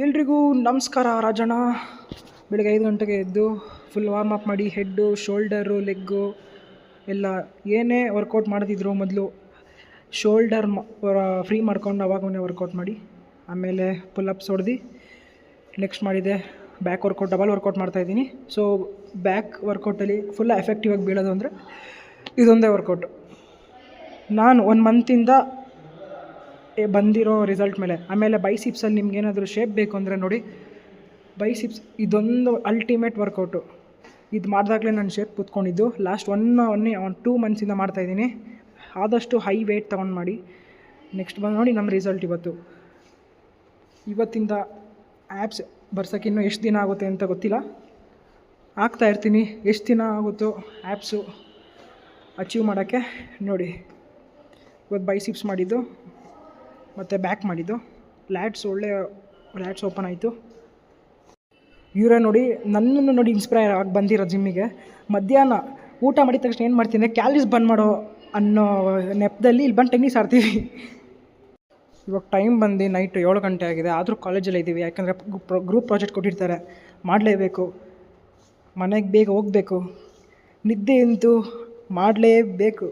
ಎಲ್ರಿಗೂ ನಮಸ್ಕಾರ ರಾಜಣ್ಣ. ಬೆಳಗ್ಗೆ 5 ಗಂಟೆಗೆ ಎದ್ದು ಫುಲ್ ವಾರ್ಮ್ ಅಪ್ ಮಾಡಿ ಹೆಡ್ಡು, ಶೋಲ್ಡರು, ಲೆಗ್ಗು ಎಲ್ಲ ಏನೇ ವರ್ಕೌಟ್ ಮಾಡ್ತಿದ್ರು ಮೊದಲು ಶೋಲ್ಡರ್ ಫ್ರೀ ಮಾಡ್ಕೊಂಡು ಅವಾಗೇ ವರ್ಕೌಟ್ ಮಾಡಿ, ಆಮೇಲೆ ಪುಲ್-ಅಪ್ಸ್ ಹೊಡೆದು ನೆಕ್ಸ್ಟ್ ಮಾಡಿದೆ ಬ್ಯಾಕ್ ವರ್ಕೌಟ್, ಡಬಲ್ ವರ್ಕೌಟ್ ಮಾಡ್ತಾಯಿದ್ದೀನಿ. ಸೊ ಬ್ಯಾಕ್ ವರ್ಕೌಟಲ್ಲಿ ಫುಲ್ ಎಫೆಕ್ಟಿವ್ ಆಗಿ ಬೀಳೋದು ಅಂದರೆ ಇದೊಂದೇ ವರ್ಕೌಟು. ನಾನು 1 ಮಂತಿಂದ ಬಂದಿರೋ ರಿಸಲ್ಟ್ ಮೇಲೆ. ಆಮೇಲೆ ಬೈಸಿಪ್ಸಲ್ಲಿ ನಿಮ್ಗೇನಾದರೂ ಶೇಪ್ ಬೇಕು ಅಂದರೆ ನೋಡಿ, ಬೈಸಿಪ್ಸ್ ಇದೊಂದು ಅಲ್ಟಿಮೇಟ್ ವರ್ಕೌಟು. ಇದು ಮಾಡಿದಾಗಲೇ ನಾನು ಶೇಪ್ ಕೂತ್ಕೊಂಡಿದ್ದು. ಲಾಸ್ಟ್ 2 ಮಂತ್ಸಿಂದ ಮಾಡ್ತಾಯಿದ್ದೀನಿ. ಆದಷ್ಟು ಹೈ ವೆಯ್ಟ್ ತೊಗೊಂಡು ಮಾಡಿ. ನೆಕ್ಸ್ಟ್ ಬಂದು ನೋಡಿ ನಮ್ಮ ರಿಸಲ್ಟ್ ಇವತ್ತಿಂದ ಆ್ಯಪ್ಸ್ ಬರ್ಸೋಕ್ಕೆ ಇನ್ನೂ ಎಷ್ಟು ದಿನ ಆಗುತ್ತೆ ಅಂತ ಗೊತ್ತಿಲ್ಲ, ಆಗ್ತಾಯಿರ್ತೀನಿ. ಎಷ್ಟು ದಿನ ಆಗುತ್ತೋ ಆ್ಯಪ್ಸು ಅಚೀವ್ ಮಾಡೋಕ್ಕೆ. ನೋಡಿ ಇವತ್ತು ಬೈಸಿಪ್ಸ್ ಮಾಡಿದ್ದು ಮತ್ತು ಬ್ಯಾಕ್ ಮಾಡಿದ್ದು. ಲ್ಯಾಟ್ಸ್ ಓಪನ್ ಆಯಿತು. ಇವರೇ ನೋಡಿ ನನ್ನನ್ನು ನೋಡಿ ಇನ್ಸ್ಪೈರ್ ಆಗಿ ಬಂದಿರೋ ಜಿಮ್ಮಿಗೆ. ಮಧ್ಯಾಹ್ನ ಊಟ ಮಾಡಿದ ತಕ್ಷಣ ಏನು ಮಾಡ್ತೀನಿ, ಕ್ಯಾಲರೀಸ್ ಬರ್ನ್ ಮಾಡೋ ಅನ್ನೋ ನೆಪದಲ್ಲಿ ಇಲ್ಲಿ ಬಂದು ಟೆನ್ನಿಸ್ ಆಡ್ತೀವಿ. ಇವಾಗ ಟೈಮ್ ಬಂದು ನೈಟ್ 7 ಗಂಟೆ ಆಗಿದೆ, ಆದರೂ ಕಾಲೇಜಲ್ಲೇ ಇದ್ದೀವಿ. ಯಾಕಂದರೆ ಗ್ರೂಪ್ ಪ್ರಾಜೆಕ್ಟ್ ಕೊಟ್ಟಿರ್ತಾರೆ, ಮಾಡಲೇಬೇಕು. ಮನೆಗೆ ಬೇಗ ಹೋಗಬೇಕು, ನಿದ್ದೆ ಅಂತೂ ಮಾಡಲೇಬೇಕು.